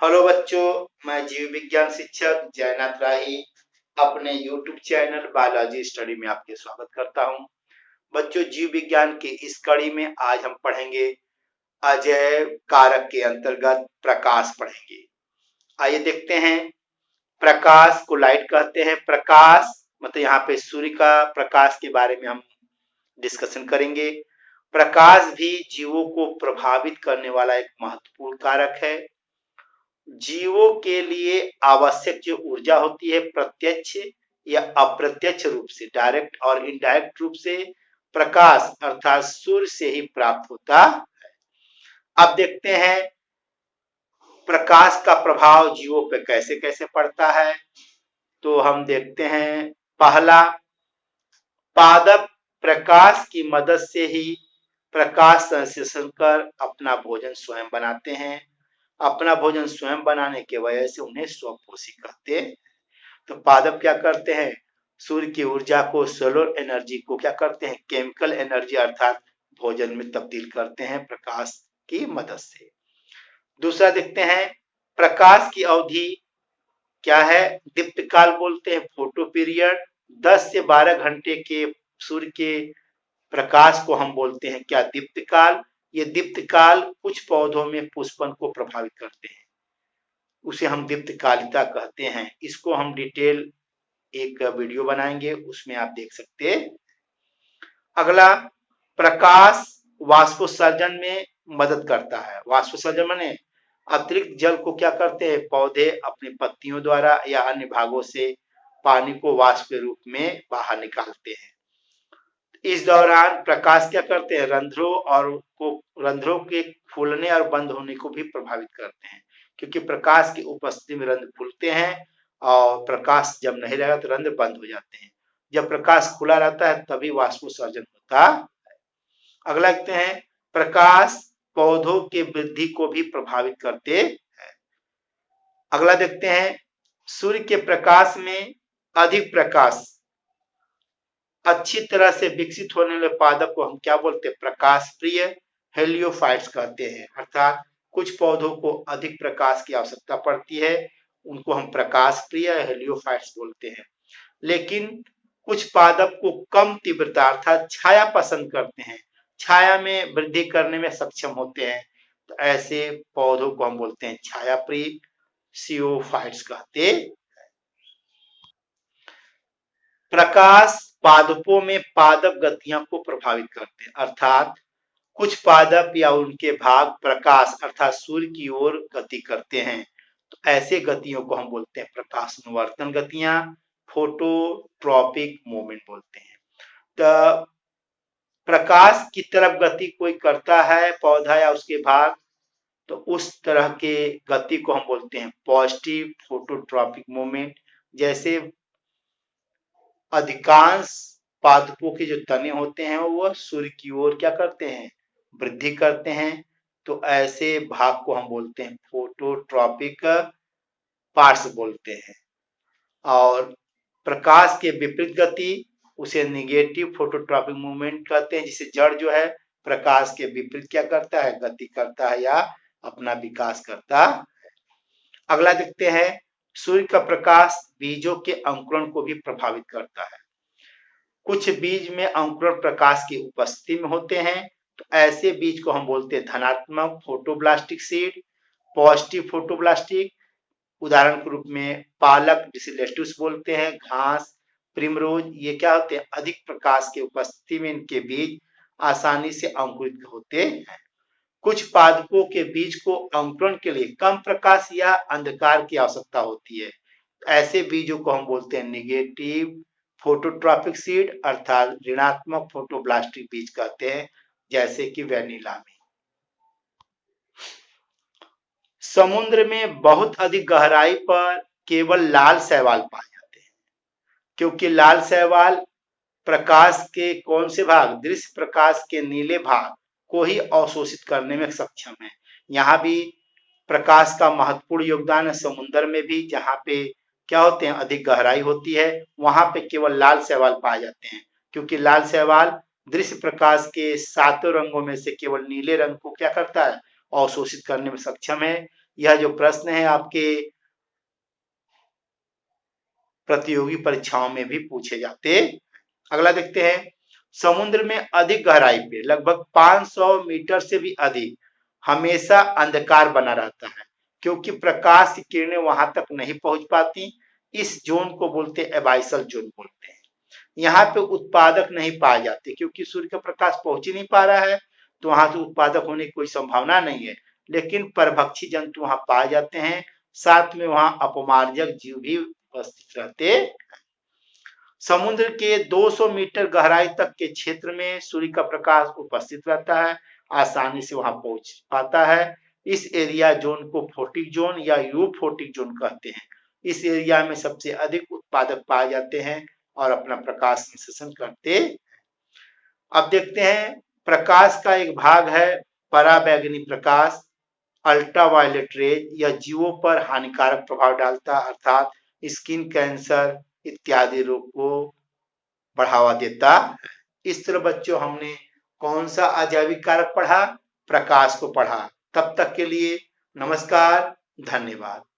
Hello बच्चों, मैं जीव विज्ञान शिक्षक जयनाथ राही अपने YouTube चैनल बायोलॉजी स्टडी में आपके स्वागत करता हूं। बच्चों, जीव विज्ञान की इस कड़ी में आज हम पढ़ेंगे अजैव कारक के अंतर्गत प्रकाश पढ़ेंगे। आइए देखते हैं। प्रकाश को लाइट कहते हैं। प्रकाश मतलब यहाँ पे सूर्य का प्रकाश के बारे में हम डिस्कशन करेंगे। प्रकाश भी जीवों को प्रभावित करने वाला एक महत्वपूर्ण कारक है। जीवों के लिए आवश्यक जो ऊर्जा होती है प्रत्यक्ष या अप्रत्यक्ष रूप से, डायरेक्ट और इनडायरेक्ट रूप से प्रकाश अर्थात सूर्य से ही प्राप्त होता है। अब देखते हैं प्रकाश का प्रभाव जीवों पर कैसे कैसे पड़ता है। तो हम देखते हैं, पहला, पादप प्रकाश की मदद से ही प्रकाश संश्लेषण कर अपना भोजन स्वयं बनाते हैं। अपना भोजन स्वयं बनाने की वजह से उन्हें स्वपोषी कहते हैं। तो पादप क्या करते हैं, सूर्य की ऊर्जा को, सोलर एनर्जी को क्या करते हैं, केमिकल एनर्जी अर्थात भोजन में तब्दील करते हैं प्रकाश की मदद से। दूसरा देखते हैं, प्रकाश की अवधि क्या है, दीप्तकाल बोलते हैं, फोटो पीरियड। 10 से 12 घंटे के सूर्य के प्रकाश को हम बोलते हैं क्या, दीप्तकाल। ये दीप्तकाल कुछ पौधों में पुष्पन को प्रभावित करते हैं, उसे हम दीप्तकालिता कहते हैं। इसको हम डिटेल एक वीडियो बनाएंगे, उसमें आप देख सकते हैं। अगला, प्रकाश वाष्पोत्सर्जन में मदद करता है। वाष्पोत्सर्जन माने अतिरिक्त जल को क्या करते हैं, पौधे अपनी पत्तियों द्वारा या अन्य भागों से पानी को वाष्प के रूप में बाहर निकालते हैं। इस दौरान प्रकाश क्या करते हैं, रंध्रों के फूलने और बंद होने को भी प्रभावित करते हैं, क्योंकि प्रकाश की उपस्थिति में रंध्र फूलते हैं और प्रकाश जब नहीं रहेगा तो रंध्र बंद हो जाते हैं। जब प्रकाश खुला रहता है तभी वाष्पोत्सर्जन होता है। अगला देखते हैं, प्रकाश पौधों की वृद्धि को भी प्रभावित करते हैं। अगला देखते हैं, सूर्य के प्रकाश में अधिक प्रकाश अच्छी तरह से विकसित होने वाले पादप को हम क्या बोलते हैं, प्रकाश प्रिय हेलियोफाइट्स कहते हैं। अर्थात कुछ पौधों को अधिक प्रकाश की आवश्यकता पड़ती है, उनको हम प्रकाश प्रिय हेलियोफाइट्स बोलते हैं। लेकिन कुछ पादप को कम तीव्रता अर्थात छाया पसंद करते हैं, छाया में वृद्धि करने में सक्षम होते हैं, तो ऐसे पौधों को हम बोलते हैं छाया प्रिय सियोफाइट्स कहते हैं। प्रकाश पादपों में पादप गतियां को प्रभावित करते हैं, अर्थात कुछ पादप या उनके भाग प्रकाश अर्थात सूर्य की ओर गति करते हैं, तो ऐसे गतियों को हम बोलते हैं प्रकाशानुवर्तन गतियां, फोटोट्रॉपिक मूवमेंट बोलते हैं। तो प्रकाश की तरफ गति कोई करता है पौधा या उसके भाग, तो उस तरह के गति को हम बोलते हैं पॉजिटिव फोटोट्रॉपिक मूवमेंट। जैसे अधिकांश पादपों के जो तने होते हैं वो सूर्य की ओर क्या करते हैं, वृद्धि करते हैं, तो ऐसे भाग को हम बोलते हैं फोटोट्रॉपिक पार्ट्स बोलते हैं। और प्रकाश के विपरीत गति उसे निगेटिव फोटोट्रॉपिक मूवमेंट कहते हैं, जिसे जड़ जो है प्रकाश के विपरीत क्या करता है, गति करता है या अपना विकास करता है। अगला देखते हैं, सूर्य का प्रकाश बीजों के अंकुरण को भी प्रभावित करता है। कुछ बीज में अंकुरण प्रकाश की उपस्थिति में होते हैं, तो ऐसे बीज को हम बोलते हैं धनात्मक फोटोब्लास्टिक सीड, पॉजिटिव फोटोब्लास्टिक। उदाहरण के रूप में पालक जिसे लेट्यूस बोलते हैं, घास, प्रिमरोज, ये क्या होते हैं, अधिक प्रकाश की उपस्थिति में इनके बीज आसानी से अंकुरित होते हैं। कुछ पादपों के बीज को अंकुरण के लिए कम प्रकाश या अंधकार की आवश्यकता होती है, ऐसे बीजों को हम बोलते हैं निगेटिव फोटोट्रॉपिक सीड अर्थात ऋणात्मक फोटोब्लास्टिक बीज कहते हैं, जैसे कि वेनिला में। समुद्र में बहुत अधिक गहराई पर केवल लाल शैवाल पाए जाते हैं, क्योंकि लाल शैवाल प्रकाश के कौन से भाग, दृश्य प्रकाश के नीले भाग को ही अवशोषित करने में सक्षम है। यहाँ भी प्रकाश का महत्वपूर्ण योगदान है। समुद्र में भी जहाँ पे क्या होते हैं, अधिक गहराई होती है, वहां पे केवल लाल शैवाल पाए जाते हैं, क्योंकि लाल शैवाल दृश्य प्रकाश के 7 रंगों में से केवल नीले रंग को क्या करता है, अवशोषित करने में सक्षम है। यह जो प्रश्न है आपके प्रतियोगी परीक्षाओं में भी पूछे जाते। अगला देखते हैं, समुद्र में अधिक गहराई पे लगभग 500 मीटर से भी अधिक हमेशा अंधकार बना रहता है, क्योंकि प्रकाश की किरणें वहां तक नहीं पहुंच पाती। इस जोन को बोलते एबाइसल जोन बोलते हैं। यहाँ पे उत्पादक नहीं पाए जाते, क्योंकि सूर्य का प्रकाश पहुंच ही नहीं पा रहा है, तो वहां से उत्पादक होने की कोई संभावना नहीं है। लेकिन परभक्षी जंतु वहां पाए जाते हैं, साथ में वहां अपमार्जक जीव भी उपस्थित रहते। समुद्र के 200 मीटर गहराई तक के क्षेत्र में सूर्य का प्रकाश उपस्थित रहता है, आसानी से वहां पहुंच पाता है। इस एरिया जोन को फोटिक जोन या यूफोटिक जोन कहते हैं। इस एरिया में सबसे अधिक उत्पादक पाए जाते हैं और अपना प्रकाश संश्लेषण करते। अब देखते हैं, प्रकाश का एक भाग है पराबैंगनी प्रकाश, अल्ट्रावायलेट रेज। यह जीवों पर हानिकारक प्रभाव डालता है, अर्थात स्किन कैंसर इत्यादि रोग को बढ़ावा देता है। इस तरह बच्चों हमने कौन सा अजैविक कारक पढ़ा? प्रकाश को पढ़ा। तब तक के लिए नमस्कार, धन्यवाद।